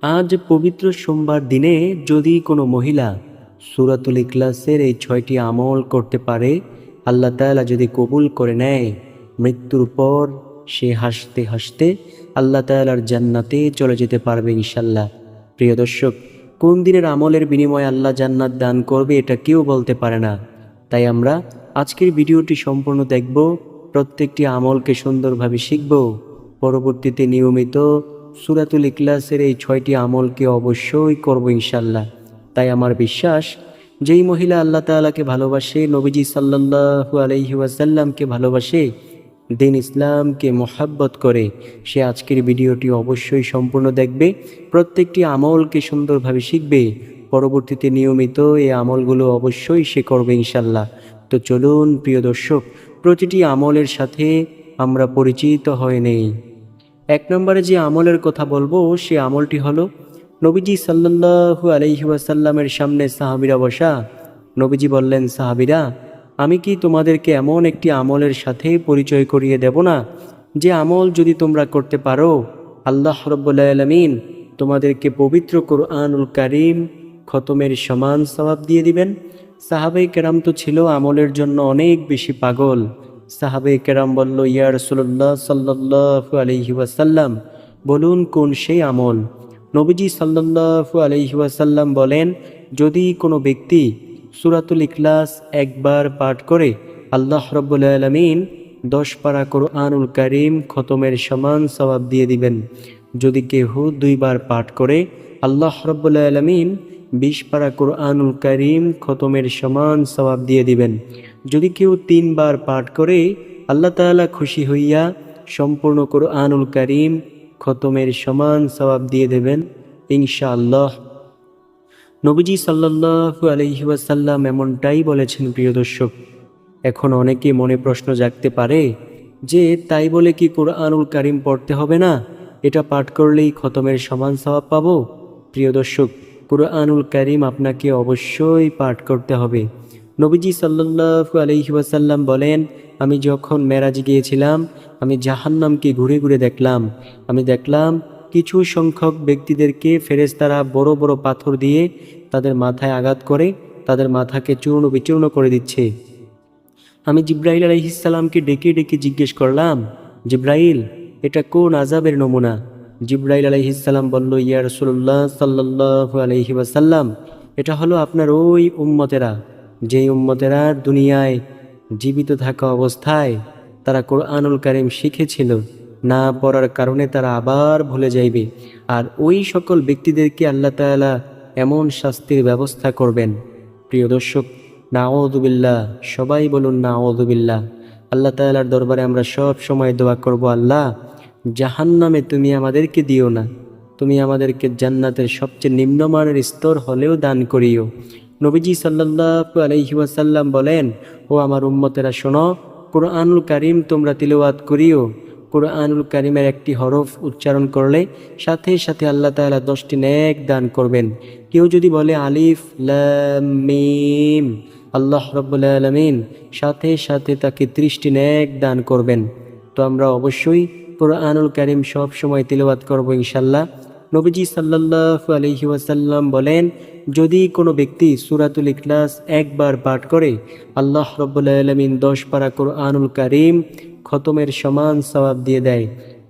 আজ পবিত্র সোমবার দিনে যদি কোনো মহিলা সূরাতুল ইখলাসের এই 6টি আমল করতে পারে, আল্লাহ তাআলা যদি কবুল করে নেয়, মৃত্যুর পর সে হাসতে হাসতে আল্লাহ তাআলার জান্নাতে চলে যেতে পারবে ইনশাল্লাহ। প্রিয় দর্শক, কোন দিনের আমলের বিনিময়ে আল্লাহ জান্নাত দান করবে এটা কেউ বলতে পারে না। তাই আমরা আজকের ভিডিওটি সম্পূর্ণ দেখব, প্রত্যেকটি আমলকে সুন্দরভাবে শিখব, পরবর্তীতে নিয়মিত সূরাতুল ইখলাসের এই 6টি আমলকে অবশ্যই করব ইনশাল্লাহ। তাই আমার বিশ্বাস, যেই মহিলা আল্লাহ তাআলাকে ভালোবাসে, নবীজি সাল্লাল্লাহু আলাইহি ওয়াসাল্লামকে ভালোবাসে, দিন ইসলামকে মোহাব্বত করে, সে আজকের ভিডিওটি অবশ্যই সম্পূর্ণ দেখবে, প্রত্যেকটি আমলকে সুন্দরভাবে শিখবে, পরবর্তীতে নিয়মিত এই আমলগুলো অবশ্যই সে করবে ইনশাল্লাহ। তো চলুন প্রিয় দর্শক, প্রতিটি আমলের সাথে আমরা পরিচিত হয়ে নেই। 1 নম্বরে যে আমলের কথা বলবো সে আমলটি হলো, নবীজি সাল্লাল্লাহু আলাইহি ওয়াসাল্লামের সামনে সাহাবীরা বসা। নবীজি বললেন, সাহাবীরা, আমি কি তোমাদেরকে এমন একটি আমলের সাথে পরিচয় করিয়ে দেব না, যে আমল যদি তোমরা করতে পারো, আল্লাহ রাব্বুল আলামিন তোমাদেরকে পবিত্র কোরআনুল কারীম খতমের সমান সওয়াব দিয়ে দিবেন। সাহাবায়ে কেরাম তো ছিল আমলের জন্য অনেক বেশি পাগল। সাহাবায়ে কেরাম বলল, ইয়া রাসূলুল্লাহ সাল্লাল্লাহু আলাইহি ওয়াসাল্লাম, বলুন কোন সেই আমল? নবীজি সাল্লাল্লাহু আলাইহি ওয়াসাল্লাম বলেন, যদি কোনো ব্যক্তি সূরাতুল ইখলাস একবার পাঠ করে, আল্লাহ রাব্বুল আলামিন 10 পারা কোরআনুল কারীম খতমের সমান সওয়াব দিয়ে দিবেন। যদি কেহ 2 বার পাঠ করে, আল্লাহ রাব্বুল আলামিন 20 পারা কোরআনুল কারীম খতমের সমান সওয়াব দিয়ে দিবেন। যদি কেউ 3 বার পাঠ করে, আল্লাহ তাআলা খুশি হইয়া সম্পূর্ণ কোরআনুল কারীম খতমের সমান সওয়াব দিয়ে দেবেন ইনশাআল্লাহ। নবীজি সাল্লাল্লাহু আলাইহি ওয়াসাল্লাম এমনটাই বলেছেন। প্রিয় দর্শক, এখন অনেকে মনে প্রশ্ন জাগতে পারে যে তাই বলে কি কোরআনুল কারীম পড়তে হবে না? এটা পাঠ করলেই খতমের সমান সওয়াব পাবো? প্রিয় দর্শক, কোরআনুল কারীম আপনাকে অবশ্যই পাঠ করতে হবে। নবীজি সাল্লাল্লাহু আলাইহি ওয়াসাল্লাম বলেন, আমি যখন মেরাজে গিয়েছিলাম, আমি জাহান্নামকে ঘুরে ঘুরে দেখলাম। আমি দেখলাম কিছু সংখ্যক ব্যক্তিদেরকে ফেরেশতারা বড় বড় পাথর দিয়ে তাদের মাথায় আঘাত করে তাদের মাথাকে চূর্ণ বিচূর্ণ করে দিচ্ছে। আমি জিব্রাইল আলাইহিস সালামকে ডেকে ডেকে জিজ্ঞেস করলাম, জিব্রাইল, এটা কোন আযাবের নমুনা? জিব্রাইল আলাইহিস সালাম বলল, ইয়া রাসূলুল্লাহ সাল্লাল্লাহু আলাইহি ওয়াসাল্লাম, এটা হলো আপনার ওই উম্মতেরা, যেই উম্মতেরা দুনিয়ায় জীবিত থাকা অবস্থায় তারা কোরআনুল কারীম শিখেছিল, না পড়ার কারণে তারা আবার ভুলে যাইবে। আর ওই সকল ব্যক্তিদেরকে আল্লাহ তাআলা এমন শাস্তির ব্যবস্থা করবেন। প্রিয় দর্শক, নাউযুবিল্লাহ, সবাই বলুন নাউযুবিল্লাহ। আল্লাহ তাআলার দরবারে আমরা সব সময় দোয়া করব, আল্লাহ জাহান্নামে তুমি আমাদেরকে দিও না, তুমি আমাদেরকে জান্নাতের সবচেয়ে নিম্নমানের স্তর হলেও দান করিও। নবীজি সাল্লাল্লাহু আলাইহি ওয়াসাল্লাম বলেন, ও আমার উম্মতেরা শোনো, কোরআনুল কারীম তোমরা তিলাওয়াত করিও। কোরআনুল কারীমের একটি হরফ উচ্চারণ করলে সাথে সাথে আল্লাহ তাআলা 10টি নেক দান করবেন। কেউ যদি বলে আলিফ লাম মিম, আল্লাহ রাব্বুল আলামিন সাথে সাথে তাকে 30টি নেক দান করবেন। তো আমরা অবশ্যই কোরআনুল কারীম সব সময় তিলাওয়াত করব ইনশাআল্লাহ। নবীজি সাল্লাল্লাহু আলাইহি ওয়াসাল্লাম বলেন, যদি কোনো ব্যক্তি সূরাতুল ইখলাস একবার পাঠ করে, আল্লাহ রাব্বুল আলামিন 10 পারা কোরআনুল কারীম খতমের সমান সওয়াব দিয়ে দেয়।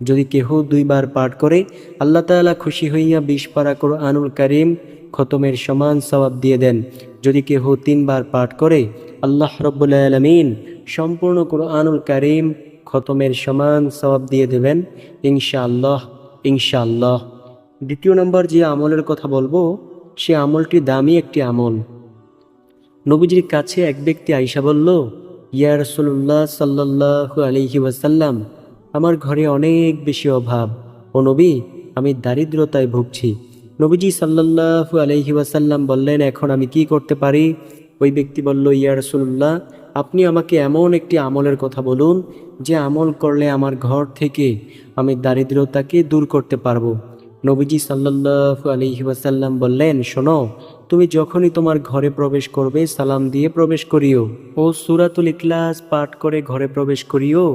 যদি কেহ 2 বার পাঠ করে, আল্লাহ তাআলা খুশি হইয়া 20 পারা কোরআনুল কারীম খতমের সমান সওয়াব দিয়ে দেন। যদি কেহ 3 বার পাঠ করে, আল্লাহ রাব্বুল আলামিন সম্পূর্ণ কোরআনুল কারীম খতমের সমান সওয়াব দিয়ে দেবেন ইনশাআল্লাহ ইনশাআল্লাহ। 2 নম্বর যে আমলের কথা বলবো সে আমলটি দামি একটি আমল। নবীজির কাছে এক ব্যক্তি আইসা বলল, ইয়া রাসূলুল্লাহ সাল্লাল্লাহু আলাইহি ওয়াসাল্লাম, আমার ঘরে অনেক বেশি অভাব, ও নবী, আমি দারিদ্রতায় ভুগছি। নবীজি সাল্লাল্লাহু আলাইহি ওয়াসাল্লাম বললেন, এখন আমি কি করতে পারি? ওই ব্যক্তি বলল, ইয়া রাসূলুল্লাহ, আপনি আমাকে এমন একটি আমলের কথা বলুন, যে আমল করলে আমার ঘর থেকে আমি দারিদ্রতাকে দূর করতে পারবো। নবীজি সাল্লাল্লাহু আলাইহি ওয়াসাল্লাম বললেন, শোনো, তুমি যখনই তোমার ঘরে প্রবেশ করবে সালাম দিয়ে প্রবেশ করিও ও সূরাতুল ইখলাস পাঠ করে ঘরে প্রবেশ করিও।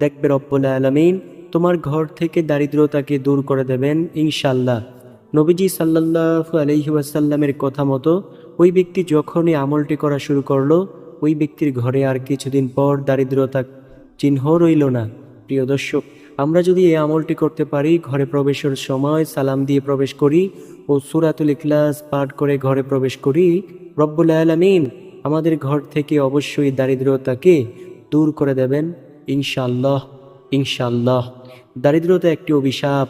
দেখবে রব্বুল আলামিন তোমার ঘর থেকে দারিদ্রতাকে দূর করে দেবেন ইনশাআল্লাহ। নবীজি সাল্লাল্লাহু আলাইহি ওয়াসাল্লামের কথা মতো ওই ব্যক্তি যখনই আমলটি করা শুরু করলো, ওই ব্যক্তির ঘরে আর কিছুদিন পর দারিদ্রতা চিহ্ন রইল না। প্রিয় দর্শক, আমরা যদি এই আমলটি করতে পারি, ঘরে প্রবেশের সময় সালাম দিয়ে প্রবেশ করি ও সূরাতুল ইখলাস পাঠ করে ঘরে প্রবেশ করি, রব্বুল আলামিন আমাদের ঘর থেকে অবশ্যই দারিদ্রতাকে দূর করে দেবেন ইনশাআল্লাহ। ইনশাআল্লাহ। দারিদ্রতা একটি অভিশাপ।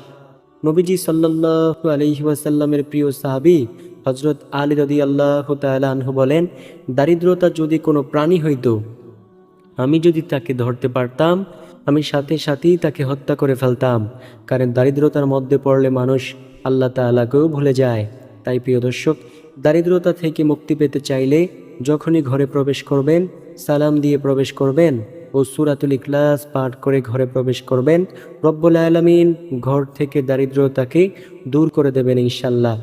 নবীজি সাল্লাল্লাহু আলাইহি ওয়াসাল্লামের প্রিয় সাহাবী হযরত আলী রাদিয়াল্লাহু তাআলা আনহু বলেন, দারিদ্রতা যদি কোনো প্রাণী হইতো, আমি যদি তাকে ধরতে পারতাম, আমি সাথে সাথেই তাকে হত্যা করে ফেলতাম। কারণ দারিদ্রতার মধ্যে পড়লে মানুষ আল্লাহ তাআলাকেও ভুলে যায়। তাই প্রিয় দর্শক, দারিদ্রতা থেকে মুক্তি পেতে চাইলে যখনই ঘরে প্রবেশ করবেন, সালাম দিয়ে প্রবেশ করবেন ও সূরাতুল ইখলাস পাঠ করে ঘরে প্রবেশ করবেন, রব্বুল আলামিন ঘর থেকে দারিদ্রতাকে দূর করে দেবেন ইনশাল্লাহ।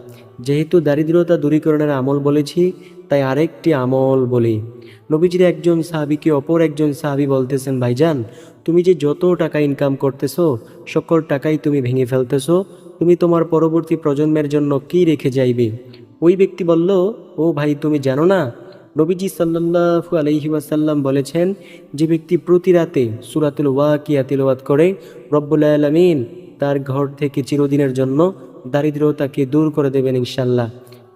যেহেতু দারিদ্রতা দূরীকরণের আমল বলেছি, তাই আরেকটি আমল বলি। নবীজির একজন সাহাবীকে অপর একজন সাহাবী বলতেছেন, ভাইজান, তুমি যে যত টাকা ইনকাম করতেছো, সকল টাকাই তুমি ভেঙে ফেলতেছো, তুমি তোমার পরবর্তী প্রজন্মের জন্য কি রেখে যাইবে? ওই ব্যক্তি বলল, ও ভাই, তুমি জানো না, নবীজি সাল্লাল্লাহু আলাইহি ওয়াসাল্লাম বলেছেন, যে ব্যক্তি প্রতি রাতে সূরাতুল ওয়াকিয়া তিলাওয়াত করে, রব্বুল আলামিন তার ঘর থেকে চিরদিনের জন্য দারিদ্রতাকে দূর করে দেবেন ইনশাল্লাহ।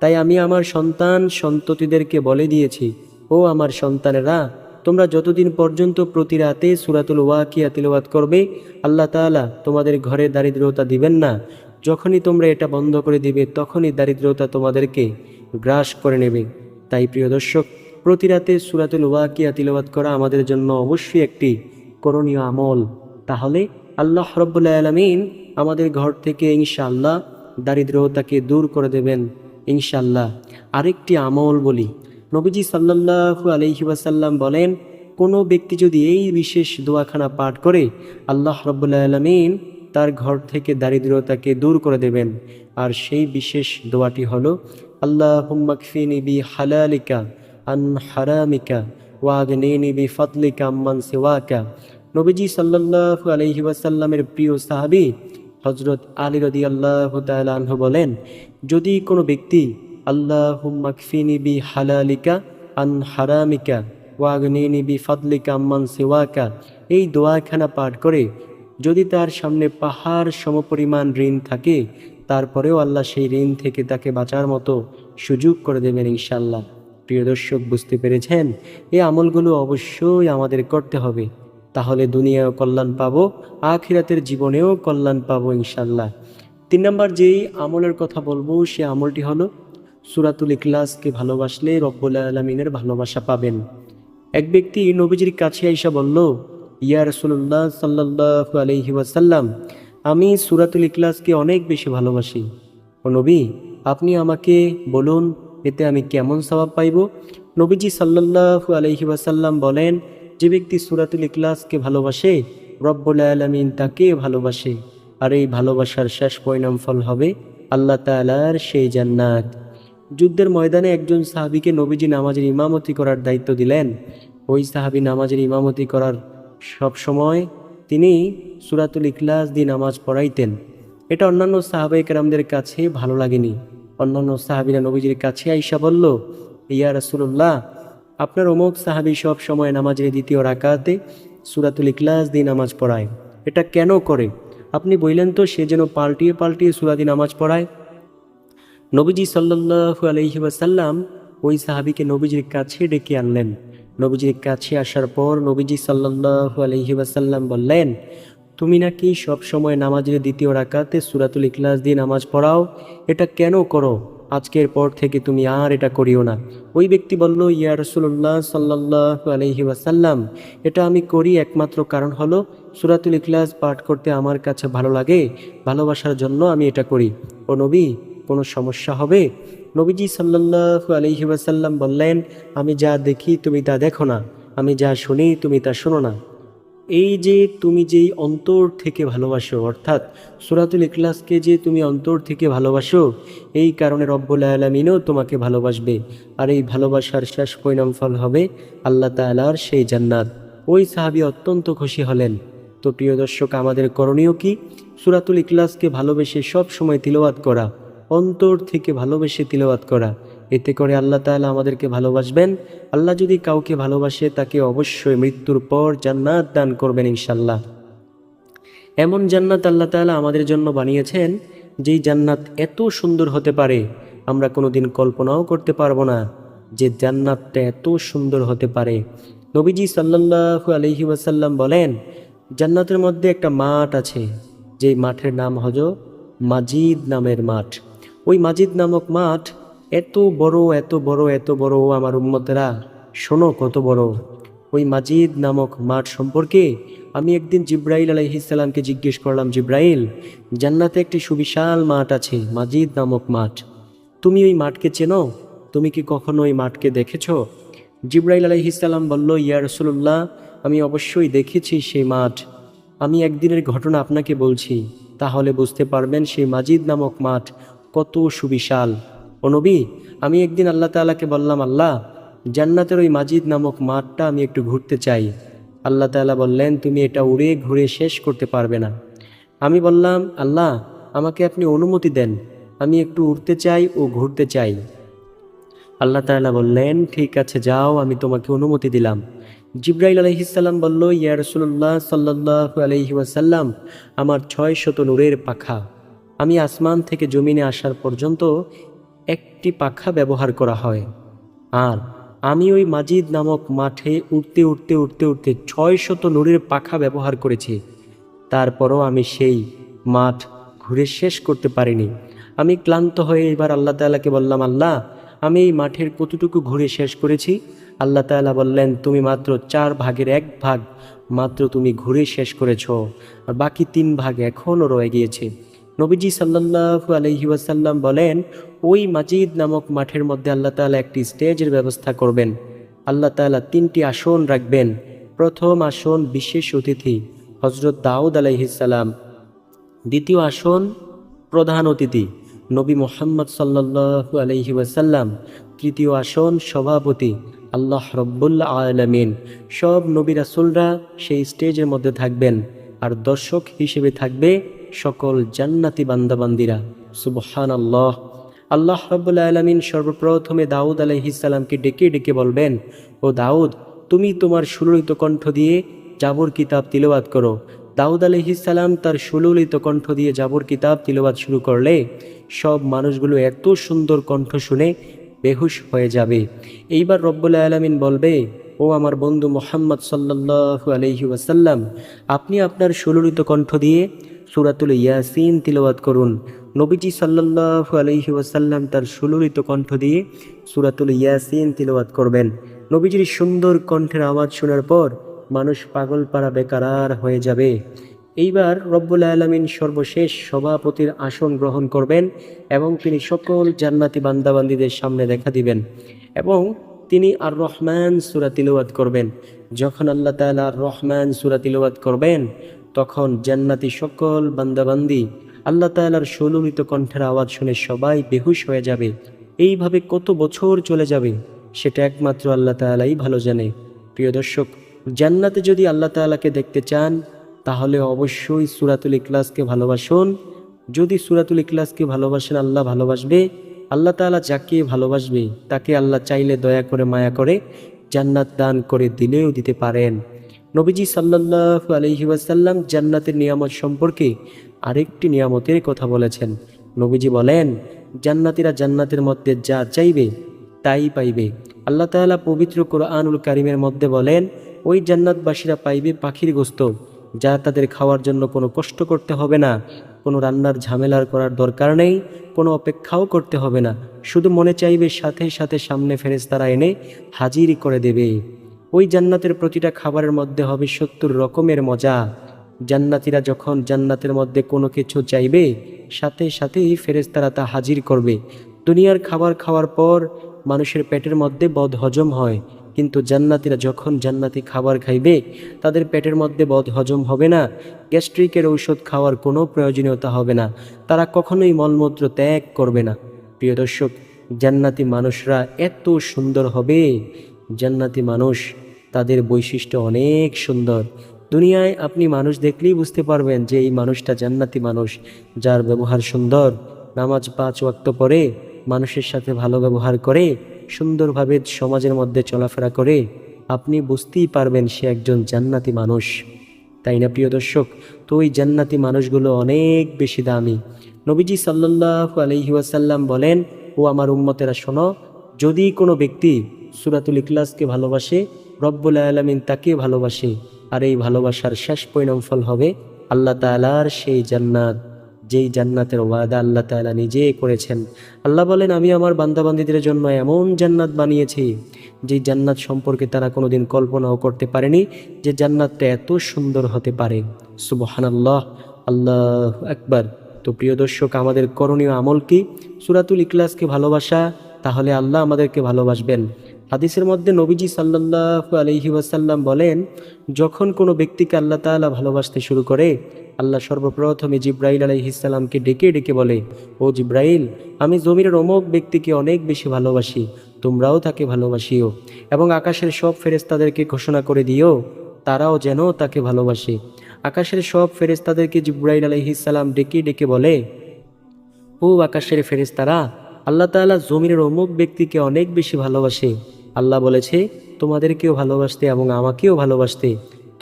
তাই আমি আমার সন্তান সন্ততিদেরকে বলে দিয়েছি, ও আমার সন্তানেরা, তোমরা যতদিন পর্যন্ত প্রতি রাতে সূরাতুল ওয়াকিয়া তিলাওয়াত করবে, আল্লাহ তাআলা তোমাদের ঘরে দারিদ্রতা দিবেন না। যখনই তোমরা এটা বন্ধ করে দিবে, তখনই দারিদ্রতা তোমাদেরকে গ্রাস করে নেবে। তাই প্রিয় দর্শক, প্রতি রাতে সূরাতুল ওয়াকিয়া তিলাওয়াত করা আমাদের জন্য অবশ্যই একটি করণীয় আমল। তাহলে আল্লাহ রাব্বুল আলামিন আমাদের ঘর থেকে ইনশাআল্লাহ দারিদ্রতাকে দূর করে দেবেন ইনশাআল্লাহ। আরেকটি আমল বলি। নবীজি সাল্লাল্লাহু আলাইহি ওয়াসাল্লাম বলেন, কোনো ব্যক্তি যদি এই বিশেষ দোয়াখানা পাঠ করে, আল্লাহ রাব্বুল আলামিন তার ঘর থেকে দারিদ্রতাকে দূর করে দেবেন। আর সেই বিশেষ দোয়াটি হলো, আল্লাহুম্মা কফিনি বিহালালিকা আন হারামিকা ওয়াগনিনি বিফাদলিকা আম্মান সিওয়াকা। নবীজি সাল্লাল্লাহু আলাইহি ওয়াসাল্লামের প্রিয় সাহাবী হযরত আলী রাদিয়াল্লাহু তাআলা আনহু বলেন, যদি কোনো ব্যক্তি আল্লাহুম্মা কফিনি বিহালালিকা আন হারামিকা ওয়াগনিনি বিফাদলিকা আম্মান সিওয়াকা এই দোয়াখানা পাঠ করে, যদি তার সামনে পাহাড় সমপরিমাণ ঋণ থাকে, তারপরেও আল্লাহ সেই ঋণ থেকে তাকে বাঁচার মতো সুযোগ করে দেবেন ইনশাল্লাহ। প্রিয় দর্শক, বুঝতে পেরেছেন? এই আমলগুলো অবশ্যই আমাদের করতে হবে, তাহলে দুনিয়ায়ও কল্যাণ পাবো, আখিরাতের জীবনেও কল্যাণ পাবো ইনশাল্লাহ। 3 নম্বর যেই আমলের কথা বলবো, সে আমলটি হলো, সূরাতুল ইখলাসকে ভালোবাসলে রব্বুল আলামিনের ভালোবাসা পাবেন। এক ব্যক্তি নবীজির কাছে আইসা বলল, ইয়া রাসূলুল্লাহ সাল্লাল্লাহু আলাইহি ওয়াসাল্লাম, আমি সূরাতুল ইখলাসকে অনেক বেশি ভালোবাসি। ও নবী, আপনি আমাকে বলুন, এতে আমি কেমন সওয়াব পাইব? নবীজি সাল্লাল্লাহু আলাইহি ওয়াসাল্লাম বলেন, যে ব্যক্তি সূরাতুল ইখলাসকে ভালোবাসে, রব্বুল আলামিন তাকে ভালোবাসে। আর এই ভালোবাসার শেষ পরিণাম ফল হবে আল্লাহ তাআলার সেই জান্নাত। যুদ্ধের ময়দানে একজন সাহাবীকে নবীজি নামাজের ইমামতি করার দায়িত্ব দিলেন। ওই সাহাবী নামাজের ইমামতি করার সব সময় তিনি সূরাতুল ইখলাস দিয়ে নামাজ পড়াইতেন। এটা অন্যান্য সাহাবায়ে কেরামদের কাছে ভালো লাগেনি। অন্যান্য সাহাবীরা নবীজির কাছে আইসা বলল, ইয়া রাসূলুল্লাহ, আপনার অমুক সাহাবী সব সময় নামাজের দ্বিতীয় রাকাতে সূরাতুল ইখলাস দিয়ে নামাজ পড়ায়, এটা কেন করে? আপনি বললেন তো সে যেন পাল্টিয়ে পাল্টিয়ে সূরা দিয়ে নামাজ পড়ায়। নবীজি সাল্লাল্লাহু আলাইহি ওয়াসাল্লাম ওই সাহাবীকে নবীজির কাছে ডেকে আনলেন। নবীজির কাছে আসার পর নবীজি সাল্লাল্লাহু আলাইহি ওয়াসাল্লাম বললেন, তুমি নাকি সব সময় নামাজের দ্বিতীয় রাকাতে সূরাতুল ইখলাস দিয়ে নামাজ পড়াও, এটা কেন করো? আজকের পর থেকে তুমি আর এটা করিও না। ওই ব্যক্তি বলল, ইয়া রাসূলুল্লাহ সাল্লাল্লাহু আলাইহি ওয়াসাল্লাম, এটা আমি করি একমাত্র কারণ হলো সূরাতুল ইখলাস পাঠ করতে আমার কাছে ভালো লাগে, ভালোবাসার জন্য আমি এটা করি। ও নবী, কোনো সমস্যা হবে? নবীজি সাল্লাল্লাহু আলাইহি ওয়াসাল্লাম বললেন, আমি যা দেখি তুমি তা দেখো না, আমি যা শুনি তুমি তা শোনো না। এই যে তুমি যেই অন্তর থেকে ভালোবাসো, অর্থাৎ সূরাতুল ইখলাসকে যে তুমি অন্তর থেকে ভালোবাসো, এই কারণে রব্বুল আলামিনও তোমাকে ভালোবাসবে। আর এই ভালোবাসার শেষ পরিণাম ফল হবে আল্লাহ তাআলার সেই জান্নাত। ওই সাহাবী অত্যন্ত খুশি হলেন। তো প্রিয় দর্শক, আমাদের করণীয় কি? সূরাতুল ইখলাসকে ভালোবেসে সব সময় তিলাওয়াত করা অন্তর থেকে ভালোবেসে তিলাওয়াত করা। এতে করে আল্লাহ তাআলা আমাদেরকে ভালোবাসবেন। আল্লাহ যদি কাউকে ভালোবাসে তাকে অবশ্যই মৃত্যুর পর জান্নাত দান করবেন ইনশাল্লাহ। এমন জান্নাত আল্লাহ তাআলা আমাদের জন্য বানিয়েছেন, যেই জান্নাত এত সুন্দর হতে পারে আমরা কোনোদিন কল্পনাও করতে পারবো না যে জান্নাতটা এত সুন্দর হতে পারে। নবীজি সাল্লাল্লাহু আলাইহি ওয়াসাল্লাম বলেন, জান্নাতের মধ্যে একটা মাঠ আছে, যেই মাঠের নাম হলো মাজিদ নামের মাঠ। ওই মাজিদ নামক মাঠ এত বড়, এত বড়, এত বড়, আমার উম্মতেরা শোনো কত বড়। ওই মাজিদ নামক মাঠ সম্পর্কে আমি একদিন জিব্রাইল আলাইহিস সালামকে জিজ্ঞেস করলাম, জিব্রাইল, জান্নাতে একটি সুবিশাল মাঠ আছে, মাজিদ নামক মাঠ, তুমি ওই মাঠকে চেনো? তুমি কি কখনো ওই মাঠকে দেখেছো? জিব্রাইল আলাইহিস সালাম বলল, ইয়া রাসূলুল্লাহ, আমি অবশ্যই দেখেছি সেই মাঠ। আমি একদিনের ঘটনা আপনাকে বলছি, তাহলে বুঝতে পারবেন সেই মাজিদ নামক মাঠ কত সুবিশাল। ও নবী, আমি একদিন আল্লাহ তাআলাকে বললাম, আল্লাহ, জান্নাতের ওই মাজিদ নামক মাঠটা আমি একটু ঘুরতে চাই। আল্লাহ তাআলা বললেন, তুমি এটা উড়ে ঘুরে শেষ করতে পারবে না। আমি বললাম, আল্লাহ, আমাকে আপনি অনুমতি দেন, আমি একটু উড়তে চাই ও ঘুরতে চাই। আল্লাহ তাআলা বললেন, ঠিক আছে, যাও, আমি তোমাকে অনুমতি দিলাম। জিব্রাইল আলাইহিস সালাম বলল, ইয়া রাসূলুল্লাহ সাল্লাল্লাহু আলাইহি ওয়াসাল্লাম, আমার 600 নূরের পাখা। আমি আসমান থেকে জমিনে আসার পর্যন্ত একটি পাখা ব্যবহার করা হয়। আর আমি ওই মাজিদ নামক মাঠে উঠতে উঠতে উঠতে উঠতে 600 নূরের পাখা ব্যবহার করেছি। তারপরও আমি সেই মাঠ ঘুরে শেষ করতে পারিনি। আমি ক্লান্ত হয়ে এবার আল্লাহ তাআলাকে বললাম, আল্লাহ, আমি এই মাঠের কতটুকু ঘুরে শেষ করেছি? আল্লাহ তাআলা বললেন, তুমি মাত্র 4 ভাগের 1 ভাগ মাত্র তুমি ঘুরে শেষ করেছ, আর বাকি 3 ভাগ এখনও রয়ে গিয়েছে। নবীজি সাল্লাল্লাহু আলাইহি ওয়াসাল্লাম বলেন, ওই মাজিদ নামক মাঠের মধ্যে আল্লাহ তাআলা একটি স্টেজের ব্যবস্থা করবেন। আল্লাহ তাআলা 3টি আসন রাখবেন। প্রথম আসন বিশেষ অতিথি হযরত দাউদ আলাইহিস সালাম, দ্বিতীয় আসন প্রধান অতিথি নবী মুহাম্মদ সাল্লাল্লাহু আলাইহি ওয়াসাল্লাম, তৃতীয় আসন সভাপতি আল্লাহ রব্বুল আলামিন। সব নবী রাসূলরা সেই স্টেজের মধ্যে থাকবেন, আর দর্শক হিসেবে থাকবে সকল জান্নাতি বান্দাবান্দিরা। সুবহানাল্লাহ। আল্লাহ রব্বুল আলামিন সর্বপ্রথমে দাউদ আলাইহিস সালামকে ডেকে ডেকে বলবেন, ও দাউদ, তুমি তোমার সুললিত কণ্ঠ দিয়ে জাবর কিতাব তিলাওয়াত করো। দাউদ আলাইহিস সালাম তার সুললিত কণ্ঠ দিয়ে জাবর কিতাব তিলাওয়াত শুরু করলে সব মানুষগুলো এত সুন্দর কণ্ঠ শুনে বেহুশ হয়ে যাবে। এইবার রব্বুল আলামিন বলবে, ও আমার বন্ধু মুহাম্মদ সাল্লাল্লাহু আলাইহি ওয়াসাল্লাম, আপনি আপনার সুললিত কণ্ঠ দিয়ে সূরাতুল ইয়াসিন তিলাওয়াত করুন। নবীজি সাল্লাল্লাহু আলাইহি ওয়াসাল্লাম তার সুললিত কণ্ঠ দিয়ে সূরাতুল ইয়াসিন তিলাওয়াত করবেন। নবীজির সুন্দর কণ্ঠের আওয়াজ শোনার পর মানুষ পাগল পাড়া বেকারার হয়ে যাবে। এইবার রব্বুল আলামিন সর্বশেষ সভাপতির আসন গ্রহণ করবেন এবং তিনি সকল জান্নাতি বান্দাবান্দীদের সামনে দেখা দিবেন এবং তিনি আর রহমান সূরা তিলাওয়াত করবেন। যখন আল্লাহ তাআলা আর রহমান সূরা তিলাওয়াত করবেন, তখন জান্নাতি সকল বান্দাবান্দি আল্লাহ তাআলার সুললিত কণ্ঠের আওয়াজ শুনে সবাই বেহুশ হয়ে যাবে। এইভাবে কত বছর চলে যাবে সেটা একমাত্র আল্লাহ তাআলাই ভালো জানে। প্রিয় দর্শক, জান্নাতে যদি আল্লাহ তাআলাকে দেখতে চান তাহলে অবশ্যই সূরাতুল ইখলাসকে ভালোবাসুন। যদি সূরাতুল ইখলাসকে ভালোবাসেন, আল্লাহ ভালোবাসবে। আল্লাহ তাআলা যাকে ভালোবাসবে তাকে আল্লাহ চাইলে দয়া করে মায়া করে জান্নাত দান করে দিলেও দিতে পারেন। নবীজি সাল্লাল্লাহু আলাইহি ওয়াসাল্লাম জান্নাতের নিয়ামত সম্পর্কে আরেকটি নিয়ামতের কথা বলেছেন। নবীজি বলেন, জান্নাতীরা জান্নাতের মধ্যে যা চাইবে তাই পাইবে। আল্লাহ তাআলা পবিত্র কোরআনুল কারীমের মধ্যে বলেন, ওই জান্নাতবাসীরা পাইবে পাখির গোশত, যা তাদের খাওয়ার জন্য কোনো কষ্ট করতে হবে না, কোনো রান্নার ঝামেলার করার দরকার নেই, কোনো অপেক্ষাও করতে হবে না। শুধু মনে চাইবে সাথে সাথে সামনে ফেরেশতারা এনে হাজির করে দেবে। ওই জান্নাতের প্রতিটা খাবারের মধ্যে হবে 70 রকমের মজা। জান্নাতীরা যখন জান্নাতের মধ্যে কোনো কিছু চাইবে, সাথে সাথেই ফেরেশতারা তা হাজির করবে। দুনিয়ার খাবার খাওয়ার পর মানুষের পেটের মধ্যে বদহজম হয়, কিন্তু জান্নাতীরা যখন জান্নাতি খাবার খাইবে তাদের পেটের মধ্যে বদহজম হবে না, গ্যাস্ট্রিকের ঔষধ খাওয়ার কোনো প্রয়োজনীয়তা হবে না, তারা কখনোই মলমূত্র ত্যাগ করবে না। প্রিয় দর্শক, জান্নাতি মানুষরা এত সুন্দর হবে, জান্নাতি মানুষ তাদের বৈশিষ্ট্য অনেক সুন্দর। দুনিয়ায় আপনি মানুষ দেখলেই বুঝতে পারবেন যে এই মানুষটা জান্নাতি মানুষ, যার ব্যবহার সুন্দর, নামাজ 5 ওয়াক্ত পড়ে, মানুষের সাথে ভালো ব্যবহার করে, সুন্দরভাবে সমাজের মধ্যে চলাফেরা করে, আপনি বুঝতেই পারবেন সে একজন জান্নাতি মানুষ। তাই না প্রিয় দর্শক? তো ওই জান্নাতি মানুষগুলো অনেক বেশি দামি। নবীজি সাল্লাল্লাহু আলাইহি ওয়াসাল্লাম বলেন, ও আমার উম্মতেরা শোনো, যদি কোনো ব্যক্তি সূরাতুল ইখলাসকে ভালোবাসে, রব্বুল আলামিন তাকে ভালোবাসে, আর এই ভালোবাসার শেষ পরিণামফল হবে আল্লাহ তাআলার সেই জান্নাত, যেই জান্নাতের ওয়াদা আল্লাহ তাআলা নিজে করেছেন। আল্লাহ বলেন, আমি আমার বান্দাবান্দীদের জন্য এমন জান্নাত বানিয়েছি যেই জান্নাত সম্পর্কে তারা কোনোদিন কল্পনাও করতে পারেনি যে জান্নাতটা এত সুন্দর হতে পারে। সুবহানাল্লাহ, আল্লাহু আকবার। তো প্রিয় দর্শক, আমাদের করণীয় আমল কি? সূরাতুল ইখলাসকে ভালোবাসা, তাহলে আল্লাহ আমাদেরকে ভালোবাসবেন। হাদিসের মধ্যে নবীজি সাল্লাল্লাহু আলাইহি ওয়াসাল্লাম বলেন, যখন কোনো ব্যক্তিকে আল্লাহ তাআলা ভালোবাসতে শুরু করে, আল্লাহ সর্বপ্রথমে জিব্রাইল আলাইহিস সালামকে ডেকে ডেকে বলে, ও জিব্রাইল, আমি জমিনের অমুক ব্যক্তিকে অনেক বেশি ভালোবাসি, তোমরাও তাকে ভালোবাসিও, এবং আকাশের সব ফেরেশতাদেরকে ঘোষণা করে দিও তারাও যেন তাকে ভালোবাসে। আকাশের সব ফেরেশতাদেরকে জিব্রাইল আলাইহিস সালাম ডেকে ডেকে বলে, ও আকাশের ফেরেশতারা, আল্লাহ তাআলা জমিনের অমুক ব্যক্তিকে অনেক বেশি ভালোবাসে, আল্লাহ বলেছে তোমাদেরকেও ভালোবাসতে এবং আমাকেও ভালোবাসতে।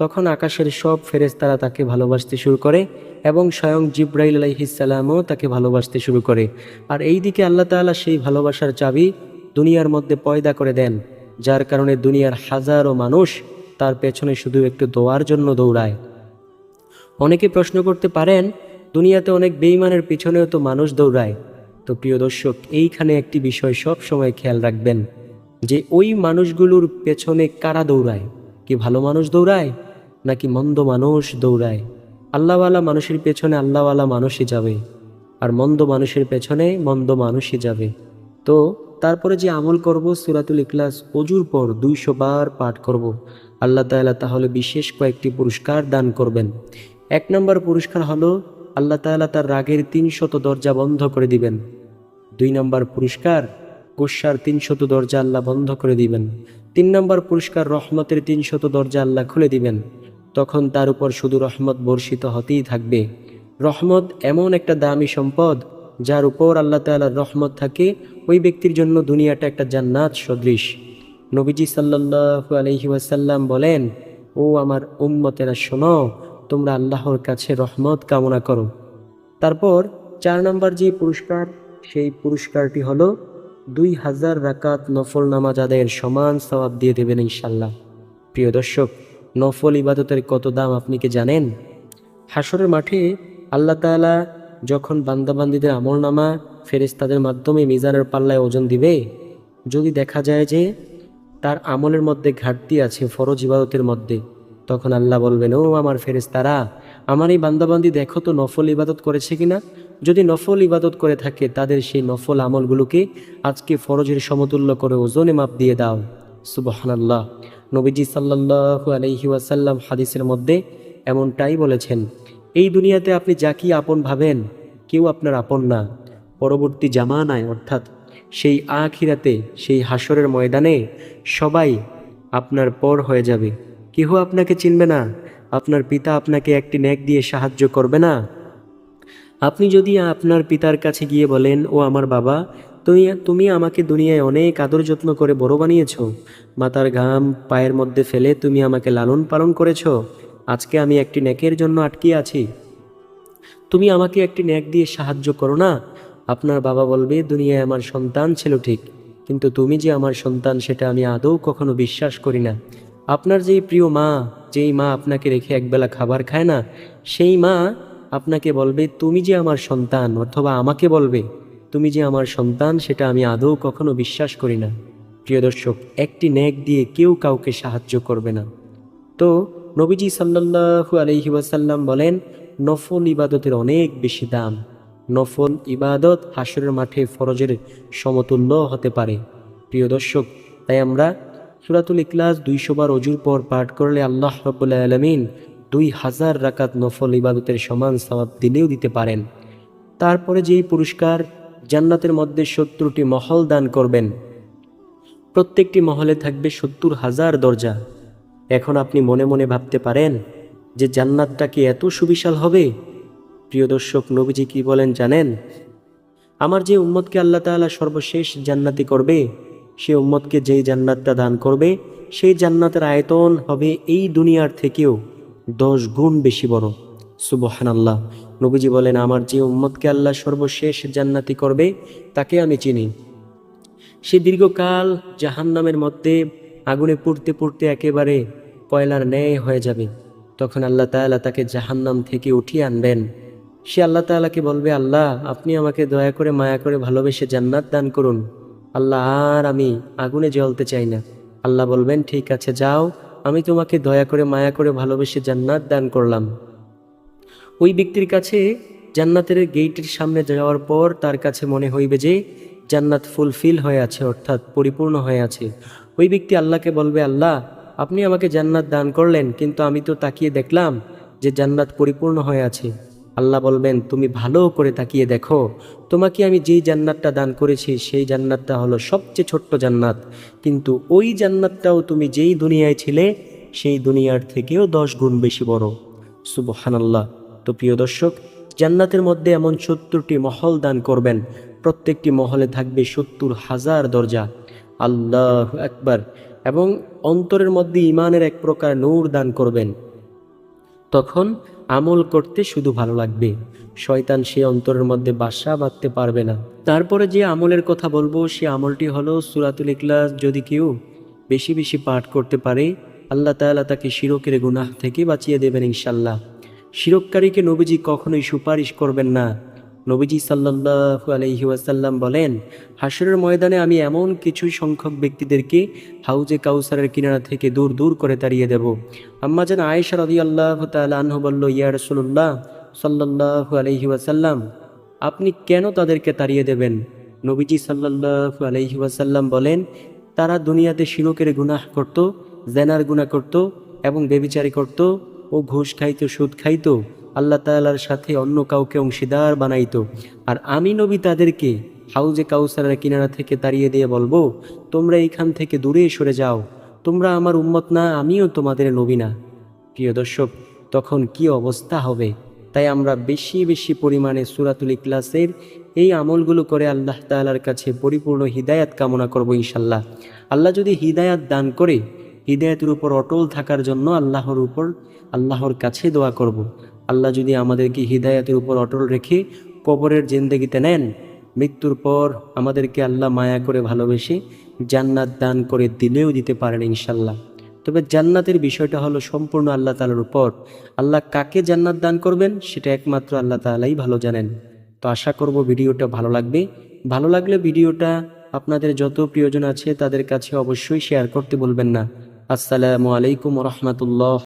তখন আকাশের সব ফেরেশতারা তাকে ভালোবাসতে শুরু করে এবং স্বয়ং জিব্রাইল আলাইহিস সালামও তাকে ভালোবাসতে শুরু করে। আর এই দিকে আল্লাহ তাআলা সেই ভালোবাসার চাবি দুনিয়ার মধ্যে পয়দা করে দেন, যার কারণে দুনিয়ার হাজারো মানুষ তার পেছনে শুধু একটু দোয়ার জন্য দৌড়ায়। অনেকে প্রশ্ন করতে পারেন, দুনিয়াতে অনেক বেঈমানের পিছনেও তো মানুষ দৌড়ায়। তো প্রিয় দর্শক, এইখানে একটি বিষয় সব সময় খেয়াল রাখবেন যে ওই মানুষগুলোর পেছনে কারা দৌড়ায়? কি ভালো মানুষ দৌড়ায় নাকি মন্দ মানুষ দৌড়ায়? আল্লাহওয়ালা মানুষের পেছনে আল্লাহওয়ালা মানুষই যাবে, আর মন্দ মানুষের পেছনে মন্দ মানুষই যাবে। তো তারপরে যে আমল করব, সূরাতুল ইখলাস অজুর পর 200 বার পাঠ করব, আল্লাহ তাআলা তাহলে বিশেষ কয়েকটি পুরস্কার দান করবেন। 1 নম্বর পুরস্কার হলো আল্লাহ তাআলা তার রাগের 300 দরজা বন্ধ করে দিবেন। 2 নম্বর পুরস্কার, গুসার 300 দরজা আল্লাহ বন্ধ করে দিবেন। 3 নম্বর পুরস্কার, রহমতের 300 দরজা আল্লাহ খুলে দিবেন। তখন তার উপর শুধু রহমত বর্ষিত হতেই থাকবে। রহমত এমন একটা দামি সম্পদ, যার উপর আল্লাহ তাআলার রহমত থাকে, ওই ব্যক্তির জন্য দুনিয়াটা একটা জান্নাত সদৃশ। নবীজি সাল্লাল্লাহু আলাইহি ওয়াসাল্লাম বলেন, ও আমার উম্মতেরা শোনো, তোমরা আল্লাহর কাছে রহমত কামনা করো। তারপর 4 নম্বর যে পুরস্কার, সেই পুরস্কারটি হলো 2000 রাকাত নফল নামাজ আদায়ের সমান সওয়াব দিয়ে দেবেন ইনশাল্লাহ। প্রিয় দর্শক, নফল ইবাদতের কত দাম আপনি কি জানেন? হাসরের মাঠে আল্লাহ তাআলা যখন বান্দাবান্দীদের আমলনামা ফেরেশতাদের মাধ্যমে মিজানের পাল্লায় ওজন দিবে, যদি দেখা যায় যে তার আমলের মধ্যে ঘাটতি আছে ফরজ ইবাদতের মধ্যে, তখন আল্লাহ বলবেন, ও আমার ফেরেশতারা, আমার এই বান্দাবান্দি দেখো তো নফল ইবাদত করেছে কিনা। যদি নফল ইবাদত করে থাকে, তাদের সেই নফল আমলগুলোকে আজকে ফরজের সমতুল্য করে ওজনে মাপ দিয়ে দাও। সুবহানাল্লাহ। নবীজি সাল্লাল্লাহু আলাইহি ওয়াসাল্লাম হাদিসের মধ্যে এমনটাই বলেছেন, এই দুনিয়াতে আপনি যাকে আপন ভাবেন, কেউ আপনার আপন না। পরবর্তী জামানায়, অর্থাৎ সেই আখিরাতে, সেই হাসরের ময়দানে সবাই আপনার পর হয়ে যাবে, কেহ আপনাকে চিনবে না। আপনার পিতা আপনাকে একটি নেক দিয়ে সাহায্য করবে না। আপনি যদি আপনার পিতার কাছে গিয়ে বলেন, ও আমার বাবা, তুমি আমাকে দুনিয়ায় অনেক আদর যত্ন করে বড় বানিয়েছ, মাথার ঘাম পায়ের মধ্যে ফেলে তুমি আমাকে লালন পালন করেছ, আজকে আমি একটি নেকের জন্য আটকে আছি, তুমি আমাকে একটি নেক দিয়ে সাহায্য করো না। আপনার বাবা বলবে, দুনিয়ায় আমার সন্তান ছিল ঠিক, কিন্তু তুমি যে আমার সন্তান সেটা আমি আদৌ কখনো বিশ্বাস করি না। আপনার যেই প্রিয় মা, যেই মা আপনাকে রেখে একবেলা খাবার খায় না, সেই মা আপনাকে বলবে, তুমি যে আমার সন্তান, অথবা আমাকে বলবে, তুমি যে আমার সন্তান, সেটা আমি আদৌ কখনো বিশ্বাস করি না। প্রিয় দর্শক, একটি নেক দিয়ে কেউ কাউকে সাহায্য করবে না। তো নবীজি সাল্লাল্লাহু আলাইহি ওয়াসাল্লাম বলেন, নফল ইবাদতের অনেক বেশি দাম। নফল ইবাদত হাসরের মাঠে ফরজের সমতুল্য হতে পারে। প্রিয় দর্শক, তাই আমরা সূরাতুল ইখলাস 200 বার অজুর পর পাঠ করলে আল্লাহ রাব্বুল আলামিন 2000 রাকাত নফল ইবাদতের সমান সওয়াব দিলেও দিতে পারেন। তারপরে যেই পুরস্কার, জান্নাতের মধ্যে 70টি মহল দান করবেন, প্রত্যেকটি মহলে থাকবে 70,000 দরজা। এখন আপনি মনে মনে ভাবতে পারেন যে জান্নাতটা কি এত সুবিশাল হবে? প্রিয় দর্শক, নবীজি কি বলেন জানেন? আমার যে উম্মতকে আল্লাহ তাআলা সর্বশেষ জান্নাতি করবে, সে উম্মতকে যেই জান্নাতটা দান করবে, সেই জান্নাতের আয়তন হবে এই দুনিয়ার থেকেও 10 গুণ বেশি বড়। সুবহানাল্লাহ। নবীজি বলেন, আমার যে উম্মতকে আল্লাহ সর্বশেষ জান্নাতি করবে তাকে আমি চিনি। সে দীর্ঘকাল জাহান্নামের মধ্যে আগুনে পুড়তে পুড়তে একেবারে কয়লার ন্যায় হয়ে যাবে। তখন আল্লাহ তাআলা তাকে জাহান্নাম থেকে উঠিয়ে আনবেন। সে আল্লাহ তাআলাকে বলবে, আল্লাহ আপনি আমাকে দয়া করে মায়া করে ভালোবেসে জান্নাত দান করুন। আল্লাহ, আর আমি আগুনে জ্বলতে চাই না। আল্লাহ বলবেন, ঠিক আছে যাও, আমি তোমাকে দয়া করে মায়া করে ভালোবেসে জান্নাত দান করলাম। ওই ব্যক্তির কাছে জান্নাতের গেটের সামনে যাওয়ার পর তার কাছে মনে হইবে যে জান্নাত ফুলফিল হয়ে আছে, অর্থাৎ পরিপূর্ণ হয়ে আছে। ওই ব্যক্তি আল্লাহকে বলবে, আল্লাহ আপনি আমাকে জান্নাত দান করলেন, কিন্তু আমি তো তাকিয়ে দেখলাম যে জান্নাত পরিপূর্ণ হয়ে আছে। আল্লাহ বলবেন, তুমি ভালো করে তাকিয়ে দেখো, তোমাকে আমি যেই জান্নাতটা দান করেছি সেই জান্নাতটা হলো সবচেয়ে ছোট্ট জান্নাত, কিন্তু ওই জান্নাতটাও তুমি যেই দুনিয়ায় ছিলে সেই দুনিয়ার থেকেও 10 গুণ বেশি বড়। সুবহানাল্লাহ। তো প্রিয় দর্শক, জান্নাতের মধ্যে এমন 70টি মহল দান করবেন, প্রত্যেকটি মহলে থাকবে 70,000 দরজা। আল্লাহু আকবার। এবং অন্তরের মধ্যে ঈমানের এক প্রকার নূর দান করবেন। তখন আমল করতে শুধু ভালো লাগবে, শয়তান সে অন্তরের মধ্যে বাসা বাঁধতে পারবে না। তারপরে যে আমলের কথা বলবো সে আমলটি হলো সূরাতুল ইখলাস। যদি কেউ বেশি বেশি পাঠ করতে পারে, আল্লাহ তাআলা তাকে শিরকের গুনাহ থেকে বাঁচিয়ে দেবেন ইনশাল্লাহ। শিরককারীকে নবীজি কখনোই সুপারিশ করবেন না। নবীজি সাল্লাল্লাহু আলাইহি ওয়াসাল্লাম বলেন, হাসরের ময়দানে আমি এমন কিছু সংখ্যক ব্যক্তিদেরকে হাউজে কাউসারের কিনারা থেকে দূর দূর করে তাড়িয়ে দেব। আম্মাজান আয়েশা রাদিয়াল্লাহু তাআলা আনহা বলল, ইয়া রাসূলুল্লাহ সাল্লাল্লাহু আলাইহি ওয়াসাল্লাম, আপনি কেন তাদেরকে তাড়িয়ে দেবেন? নবীজি সাল্লাল্লাহু আলাইহি ওয়াসাল্লাম বলেন, তারা দুনিয়াতে শিরকের গুনাহ করত, জেনার গুনাহ করত এবং ব্যভিচারী করত ও ঘুষ খাইতো, সুদ খাইতো, আল্লাহ তাআলার সাথে অন্য কাউকে অংশীদার বানাইতো। আর আমি নবী তাদেরকে হাউজে কাউসারের কিনারা থেকে তাড়িয়ে দিয়ে বলবো, তোমরা এইখান থেকে দূরে সরে যাও, তোমরা আমার উম্মত না, আমিও তোমাদের নবী না। প্রিয় দর্শক, তখন কি অবস্থা হবে? তাই আমরা বেশি বেশি পরিমাণে সূরাতুল ইখলাসের এই আমলগুলো করে আল্লাহ তাআলার কাছে পরিপূর্ণ হিদায়াত কামনা করব ইনশাল্লাহ। আল্লাহ যদি হিদায়াত দান করে, হিদায়াতের উপর অটল থাকার জন্য আল্লাহর কাছে দোয়া করব। আল্লাহ যদি আমাদেরকে হিদায়াতের উপর অটল রেখে কবরের জিন্দেগিতে নেন, মৃত্যুর পর আমাদেরকে আল্লাহ মায়া করে ভালোবেসে জান্নাত দান করে দিলেও দিতে পারেন ইনশাল্লাহ। তবে জান্নাতের বিষয়টা হলো সম্পূর্ণ আল্লাহ তাআলার উপর। আল্লাহ কাকে জান্নাত দান করবেন সেটা একমাত্র আল্লাহ তাআলাই ভালো জানেন। তো আশা করব ভিডিওটা ভালো লাগবে। ভালো লাগলে ভিডিওটা আপনাদের যত প্রিয়জন আছে তাদের কাছে অবশ্যই শেয়ার করতে ভুলবেন না। আসসালামু আলাইকুম ওয়া রাহমাতুল্লাহ।